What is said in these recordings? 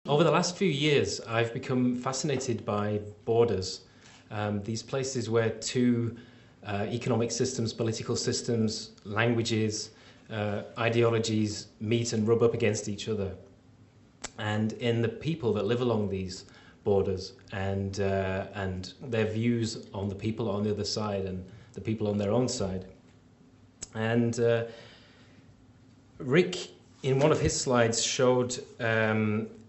Over the last few years, I've become fascinated by borders, these places where two economic systems, political systems, languages, ideologies meet and rub up against each other. And in the people that live along these borders and their views on the people on the other side and the people on their own side. And Rick, in one of his slides, showed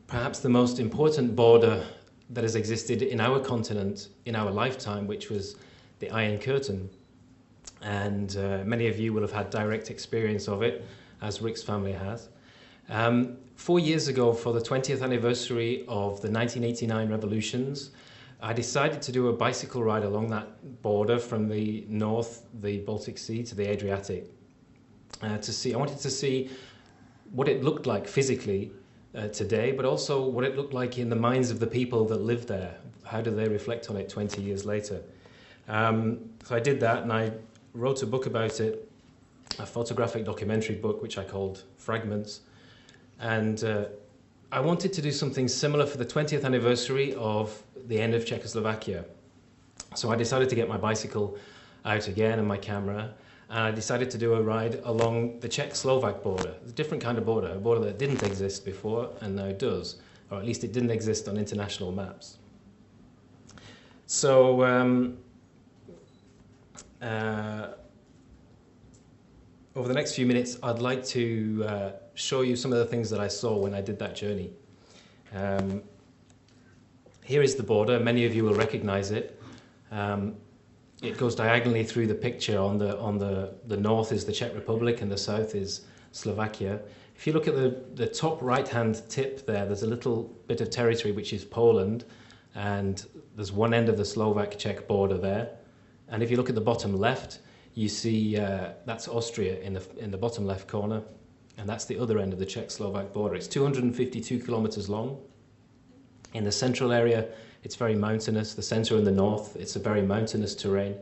perhaps the most important border that has existed in our continent in our lifetime, which was the Iron Curtain. And many of you will have had direct experience of it, as Rick's family has. 4 years ago, for the 20th anniversary of the 1989 revolutions, I decided to do a bicycle ride along that border from the north, the Baltic Sea, to the Adriatic. I wanted to see what it looked like physically today, but also what it looked like in the minds of the people that lived there. How do they reflect on it 20 years later? So I did that, and I wrote a book about it, a photographic documentary book, which I called Fragments. And I wanted to do something similar for the 20th anniversary of the end of Czechoslovakia. So I decided to get my bicycle out again and my camera, and I decided to do a ride along the Czech-Slovak border. It's a different kind of border, a border that didn't exist before and now it does, or at least it didn't exist on international maps. So over the next few minutes, I'd like to show you some of the things that I saw when I did that journey. Here is the border. Many of you will recognize it. It goes diagonally through the picture. On the north is the Czech Republic and the south is Slovakia. If you look at the top right-hand tip there, there's a little bit of territory which is Poland, and there's one end of the Slovak-Czech border there. And if you look at the bottom left, you see that's Austria in the bottom left corner, and that's the other end of the Czech-Slovak border. It's 252 kilometers long. In the central area, it's very mountainous. The center and the north, it's a very mountainous terrain,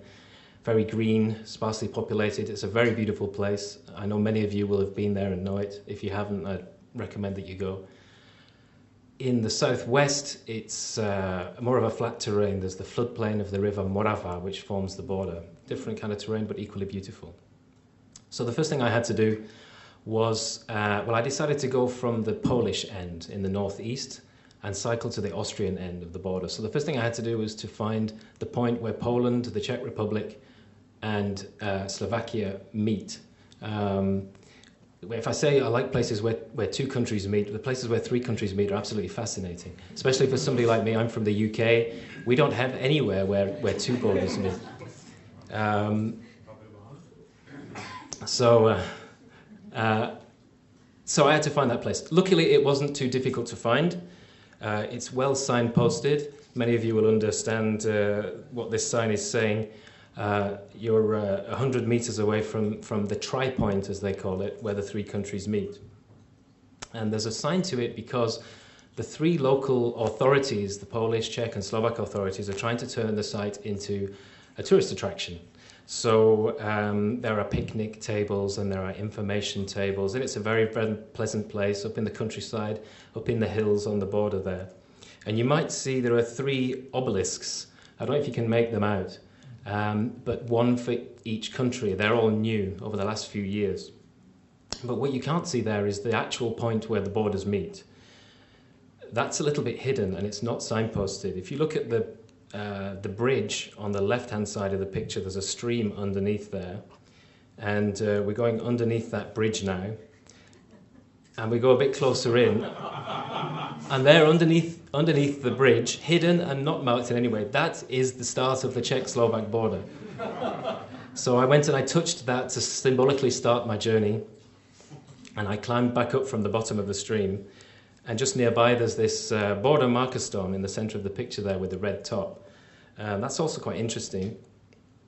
very green, sparsely populated. It's a very beautiful place. I know many of you will have been there and know it. If you haven't, I'd recommend that you go. In the southwest, it's more of a flat terrain. There's the floodplain of the river Morava, which forms the border. Different kind of terrain, but equally beautiful. So the first thing I had to do was, I decided to go from the Polish end in the northeast and cycle to the Austrian end of the border. So the first thing I had to do was to find the point where Poland, the Czech Republic, and Slovakia meet. If I say I like places where two countries meet, the places where three countries meet are absolutely fascinating. Especially for somebody like me, I'm from the UK. We don't have anywhere where two borders meet. So I had to find that place. Luckily, it wasn't too difficult to find. It's well signposted. Many of you will understand what this sign is saying. You're 100 meters away from the tri-point, as they call it, where the three countries meet. And there's a sign to it because the three local authorities, the Polish, Czech and Slovak authorities, are trying to turn the site into a tourist attraction. So there are picnic tables and there are information tables, and it's a very, very pleasant place up in the countryside, up in the hills on the border there. And you might see there are three obelisks. I don't know if you can make them out, but one for each country. They're all new over the last few years. But what you can't see there is the actual point where the borders meet. That's a little bit hidden and it's not signposted. If you look at the bridge on the left-hand side of the picture, there's a stream underneath there, and we're going underneath that bridge now, and we go a bit closer in, and there underneath the bridge, hidden and not marked in any way, that is the start of the Czech-Slovak border. So I went and I touched that to symbolically start my journey, and I climbed back up from the bottom of the stream. And just nearby, there's this border marker stone in the center of the picture there with the red top. That's also quite interesting.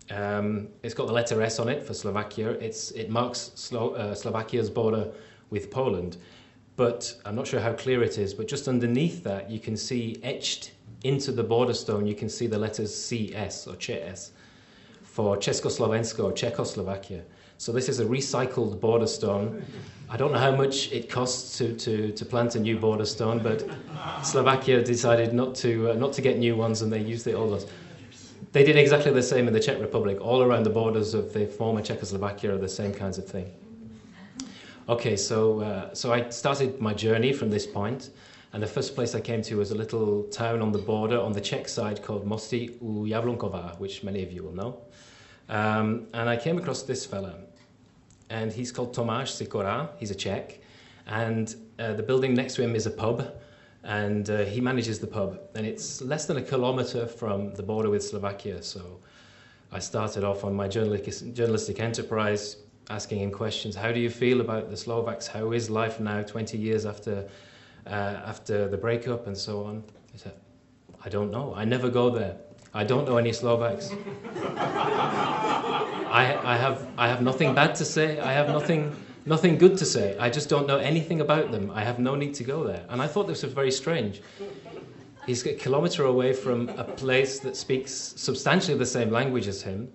It's got the letter S on it for Slovakia. It marks Slovakia's border with Poland. But I'm not sure how clear it is, but just underneath that, you can see etched into the border stone, you can see the letters CS or ČS for Československo or Czechoslovakia. So this is a recycled border stone. I don't know how much it costs to plant a new border stone, but Slovakia decided not to get new ones, and they used the old ones. They did exactly the same in the Czech Republic. All around the borders of the former Czechoslovakia are the same kinds of thing. Okay, so I started my journey from this point, and the first place I came to was a little town on the border on the Czech side called Mosty u Jablunkova, which many of you will know. And I came across this fella, and he's called Tomáš Sikora. He's a Czech, and the building next to him is a pub, and he manages the pub, and it's less than a kilometre from the border with Slovakia. So I started off on my journalistic enterprise, asking him questions. How do you feel about the Slovaks? How is life now, 20 years after the breakup, and so on? He said, I don't know. I never go there. I don't know any Slovaks. I have nothing bad to say. I have nothing good to say. I just don't know anything about them. I have no need to go there. And I thought this was very strange. He's a kilometre away from a place that speaks substantially the same language as him,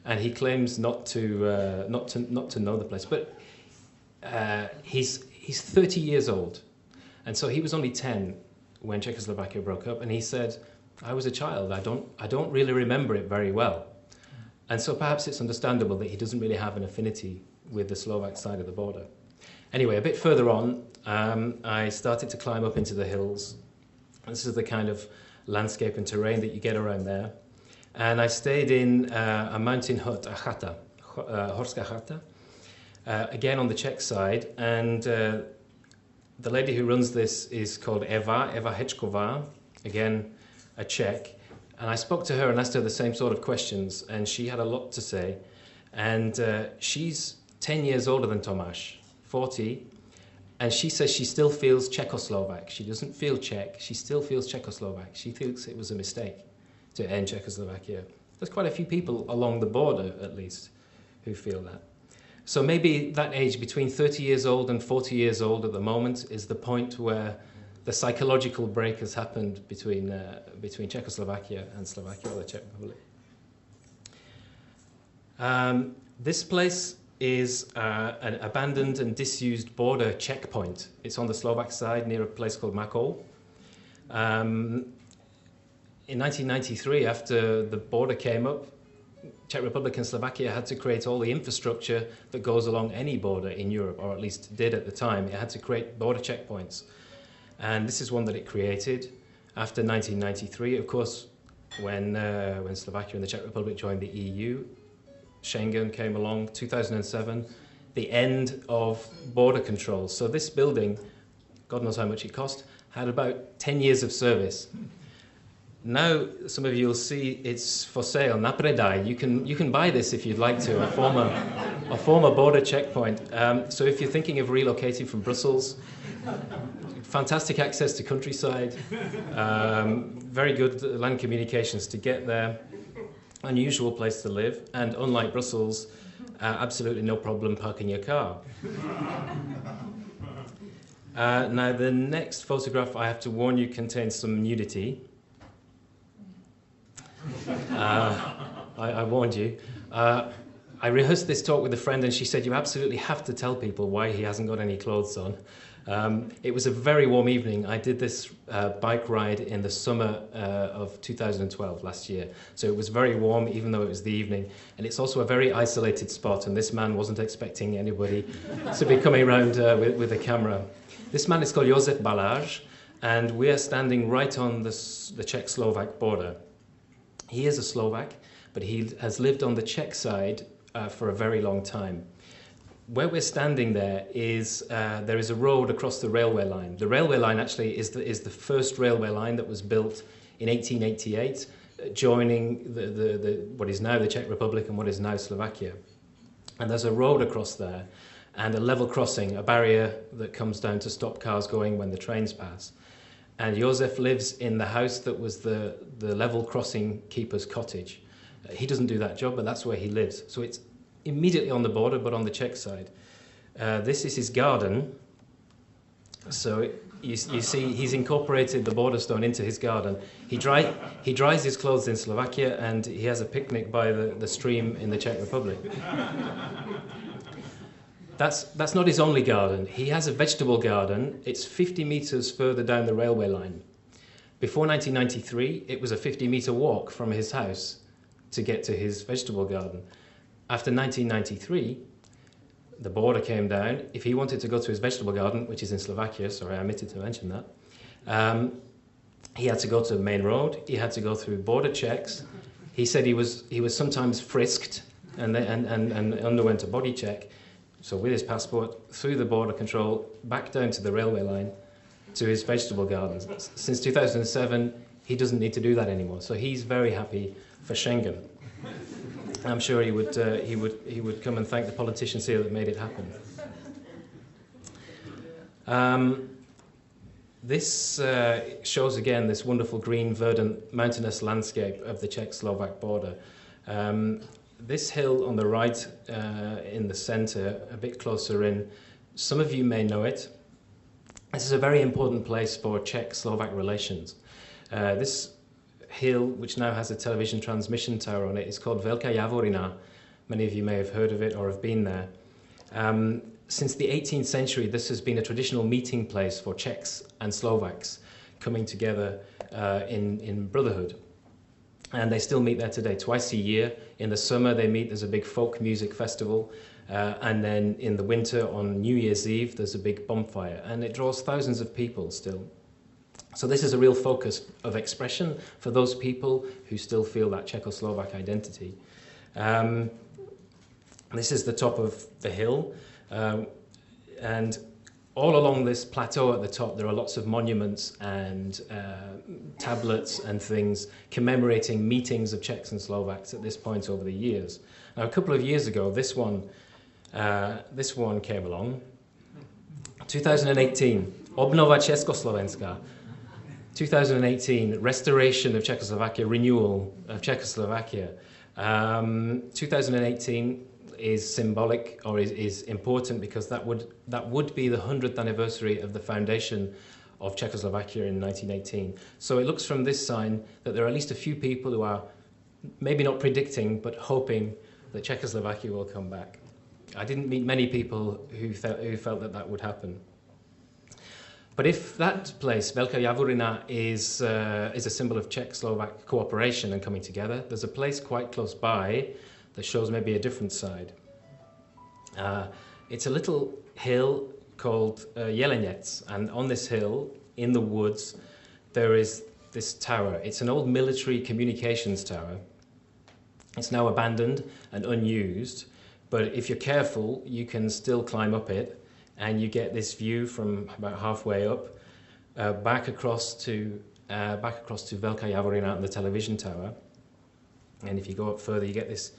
and he claims not to know the place. But he's 30 years old, and so he was only 10 when Czechoslovakia broke up, and he said, I was a child. I don't really remember it very well. And so perhaps it's understandable that he doesn't really have an affinity with the Slovak side of the border. Anyway, a bit further on, I started to climb up into the hills. This is the kind of landscape and terrain that you get around there. And I stayed in a mountain hut, a chata, Horská chata, again on the Czech side. And the lady who runs this is called Eva Hečková, again a Czech. And I spoke to her and asked her the same sort of questions, and she had a lot to say. And she's 10 years older than Tomáš, 40, and she says she still feels Czechoslovak. She doesn't feel Czech, she still feels Czechoslovak. She thinks it was a mistake to end Czechoslovakia. There's quite a few people along the border, at least, who feel that. So maybe that age, between 30 years old and 40 years old at the moment, is the point where the psychological break has happened between Czechoslovakia and Slovakia, or the Czech Republic. This place is an abandoned and disused border checkpoint. It's on the Slovak side near a place called Makol. In 1993, after the border came up, Czech Republic and Slovakia had to create all the infrastructure that goes along any border in Europe, or at least did at the time. It had to create border checkpoints. And this is one that it created after 1993. Of course, when Slovakia and the Czech Republic joined the EU, Schengen came along, 2007, the end of border controls. So this building, God knows how much it cost, had about 10 years of service. Now, some of you will see it's for sale, na predaj. You can buy this if you'd like to, a former border checkpoint. So if you're thinking of relocating from Brussels, fantastic access to countryside, very good land communications to get there, unusual place to live, and unlike Brussels, absolutely no problem parking your car. Now, the next photograph, I have to warn you, contains some nudity. I warned you. I rehearsed this talk with a friend, and she said, you absolutely have to tell people why he hasn't got any clothes on. It was a very warm evening. I did this bike ride in the summer of 2012, last year. So it was very warm, even though it was the evening. And it's also a very isolated spot, and this man wasn't expecting anybody to be coming around with a camera. This man is called Josef Balázs, and we are standing right on the Czech-Slovak border. He is a Slovak, but he has lived on the Czech side for a very long time. Where we're standing there is a road across the railway line. The railway line actually is the first railway line that was built in 1888, joining what is now the Czech Republic and what is now Slovakia. And there's a road across there and a level crossing, a barrier that comes down to stop cars going when the trains pass. And Josef lives in the house that was the level crossing keeper's cottage. He doesn't do that job, but that's where he lives. So it's immediately on the border, but on the Czech side. This is his garden. So you see, he's incorporated the border stone into his garden. He dries his clothes in Slovakia, and he has a picnic by the stream in the Czech Republic. That's not his only garden. He has a vegetable garden. It's 50 meters further down the railway line. Before 1993, it was a 50-meter walk from his house to get to his vegetable garden. After 1993, the border came down. If he wanted to go to his vegetable garden, which is in Slovakia, sorry, I omitted to mention that, he had to go to the main road. He had to go through border checks. He said he was sometimes frisked and underwent a body check. So with his passport, through the border control, back down to the railway line, to his vegetable gardens. Since 2007, he doesn't need to do that anymore. So he's very happy for Schengen. I'm sure he would come and thank the politicians here that made it happen. This shows again this wonderful green, verdant, mountainous landscape of the Czech-Slovak border. This hill on the right in the center, a bit closer in, some of you may know it. This is a very important place for Czech-Slovak relations. This hill, which now has a television transmission tower on it, is called Velká Javorina. Many of you may have heard of it or have been there. Since the 18th century, this has been a traditional meeting place for Czechs and Slovaks coming together in brotherhood. And they still meet there today, twice a year. In the summer, they meet, there's a big folk music festival. And then in the winter, on New Year's Eve, there's a big bonfire. And it draws thousands of people still. So this is a real focus of expression for those people who still feel that Czechoslovak identity. This is the top of the hill. And all along this plateau at the top, there are lots of monuments and tablets and things commemorating meetings of Czechs and Slovaks at this point over the years. Now, a couple of years ago, this one came along. 2018, Obnova Československa. 2018, restoration of Czechoslovakia, renewal of Czechoslovakia. 2018 is symbolic, or is important, because that would be the 100th anniversary of the foundation of Czechoslovakia in 1918. So it looks from this sign that there are at least a few people who are maybe not predicting, but hoping that Czechoslovakia will come back. I didn't meet many people who felt that would happen. But if that place, Velká Javorina, is a symbol of Czech-Slovak cooperation and coming together, there's a place quite close by that shows maybe a different side. It's a little hill called Jelenec, and on this hill, in the woods, there is this tower. It's an old military communications tower. It's now abandoned and unused, but if you're careful, you can still climb up it, and you get this view from about halfway up, back across to Velká Javorina and the television tower. And if you go up further, you get this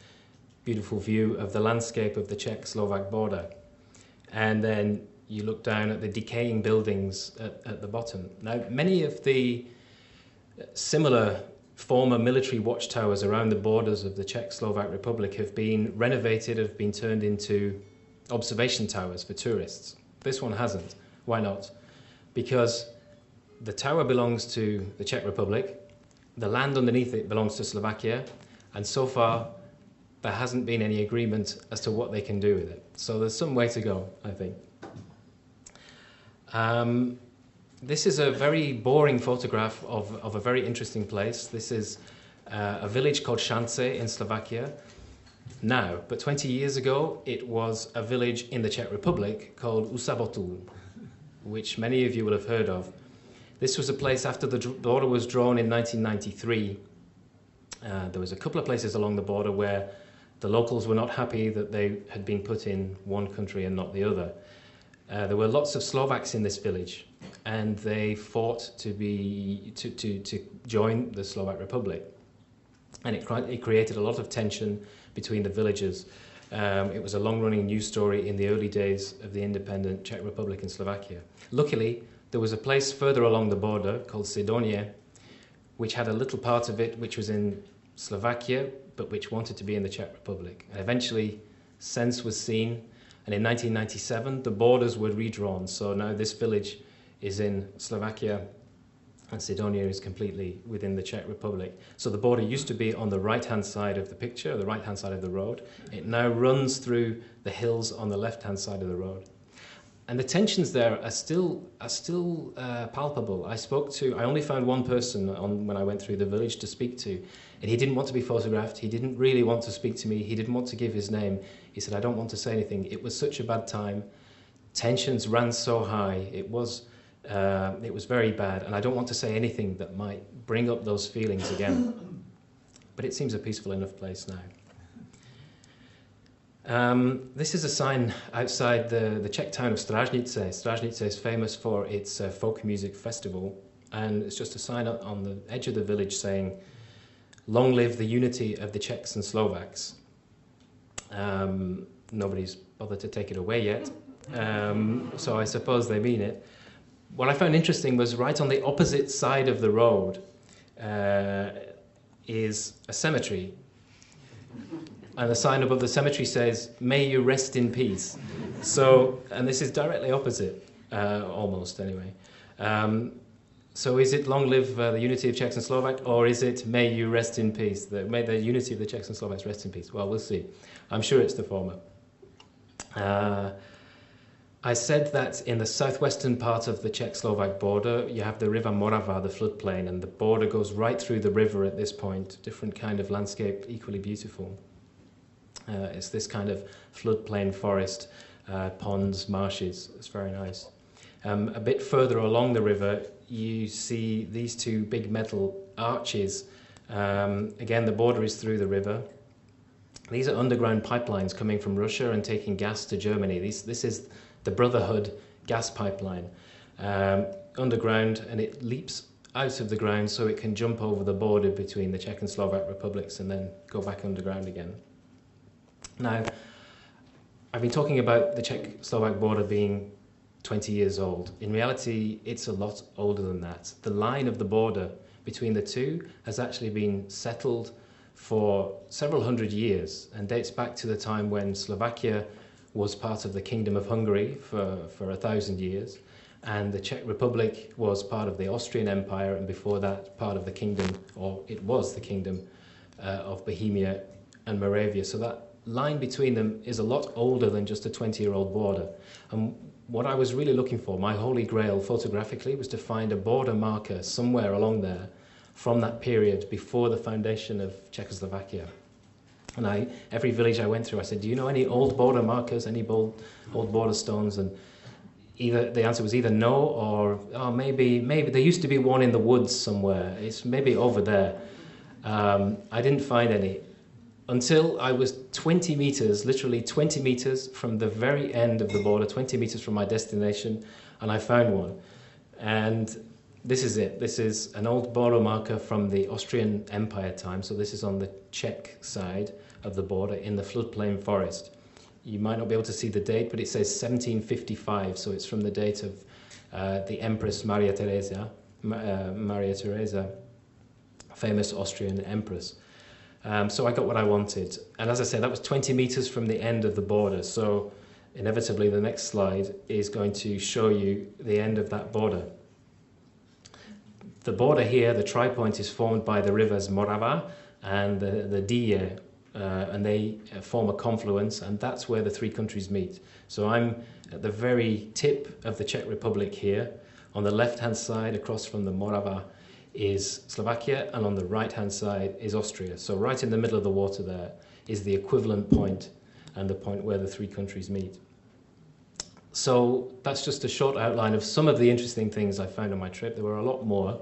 beautiful view of the landscape of the Czech-Slovak border. And then you look down at the decaying buildings at the bottom. Now, many of the similar former military watchtowers around the borders of the Czech-Slovak Republic have been renovated, have been turned into observation towers for tourists. This one hasn't. Why not? Because the tower belongs to the Czech Republic, the land underneath it belongs to Slovakia, and so far there hasn't been any agreement as to what they can do with it. So there's some way to go, I think. This is a very boring photograph of a very interesting place. This is a village called Šance in Slovakia now, but 20 years ago it was a village in the Czech Republic called Husabotul, which many of you will have heard of. This was a place after the border was drawn in 1993. There was a couple of places along the border where the locals were not happy that they had been put in one country and not the other. There were lots of Slovaks in this village, and they fought to join the Slovak Republic. And it created a lot of tension between the villagers. It was a long-running news story in the early days of the independent Czech Republic in Slovakia. Luckily, there was a place further along the border called Sidonie, which had a little part of it which was in Slovakia, but which wanted to be in the Czech Republic. And eventually, sense was seen, and in 1997, the borders were redrawn. So now this village is in Slovakia, and Sidonia is completely within the Czech Republic. So the border used to be on the right-hand side of the picture, the right-hand side of the road. It now runs through the hills on the left-hand side of the road. And the tensions there are still palpable. I only found one person when I went through the village to speak to, and he didn't want to be photographed. He didn't really want to speak to me. He didn't want to give his name. He said, "I don't want to say anything. It was such a bad time. Tensions ran so high. It was very bad, and I don't want to say anything that might bring up those feelings again." But it seems a peaceful enough place now. This is a sign outside the Czech town of Strážnice. Strážnice is famous for its folk music festival, and it's just a sign on the edge of the village saying, "Long live the unity of the Czechs and Slovaks." Nobody's bothered to take it away yet, so I suppose they mean it. What I found interesting was right on the opposite side of the road is a cemetery. And the sign above the cemetery says, "May you rest in peace." So, and this is directly opposite, almost anyway. So is it "Long live the unity of Czechs and Slovaks," or is it "May you rest in peace"? May the unity of the Czechs and Slovaks rest in peace. Well, we'll see. I'm sure it's the former. I said that in the southwestern part of the Czech-Slovak border, you have the River Morava, the floodplain, and the border goes right through the river at this point. Different kind of landscape, equally beautiful. It's this kind of floodplain forest, ponds, marshes. It's very nice. A bit further along the river, you see these two big metal arches. Again, the border is through the river. These are underground pipelines coming from Russia and taking gas to Germany. This is the Brotherhood gas pipeline. Underground, and it leaps out of the ground so it can jump over the border between the Czech and Slovak republics and then go back underground again. Now, I've been talking about the Czech-Slovak border being 20 years old. In reality, it's a lot older than that. The line of the border between the two has actually been settled for several hundred years and dates back to the time when Slovakia was part of the Kingdom of Hungary for 1,000 years, and the Czech Republic was part of the Austrian Empire, and before that part of the kingdom, or it was the Kingdom of Bohemia and Moravia. So that line between them is a lot older than just a 20-year-old border. And what I was really looking for, my holy grail photographically, was to find a border marker somewhere along there from that period before the foundation of Czechoslovakia. And every village I went through, I said, "Do you know any old border markers, any old border stones?" And the answer was either no, or maybe there used to be one in the woods somewhere. It's maybe over there. I didn't find any until I was 20 meters, literally 20 meters from the very end of the border, 20 meters from my destination, and I found one. And this is it. This is an old border marker from the Austrian Empire time. So this is on the Czech side of the border in the floodplain forest. You might not be able to see the date, but it says 1755. So it's from the date of the Empress Maria Theresa, famous Austrian empress. So I got what I wanted. And as I said, that was 20 meters from the end of the border. So inevitably the next slide is going to show you the end of that border. The border here, the tri-point, is formed by the rivers Morava and the Dyje, and they form a confluence, and that's where the three countries meet. So I'm at the very tip of the Czech Republic here. On the left-hand side, across from the Morava, is Slovakia, and on the right-hand side is Austria. So right in the middle of the water there is the equivalent point and the point where the three countries meet. So that's just a short outline of some of the interesting things I found on my trip. There were a lot more.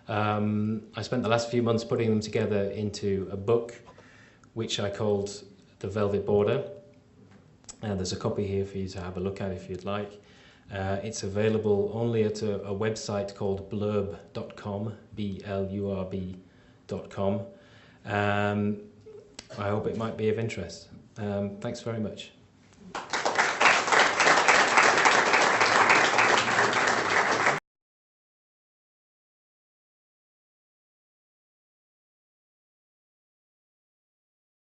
I spent the last few months putting them together into a book which I called The Velvet Border. There's a copy here for you to have a look at if you'd like. It's available only at a website called blurb.com, blurb.com. I hope it might be of interest. Thanks very much.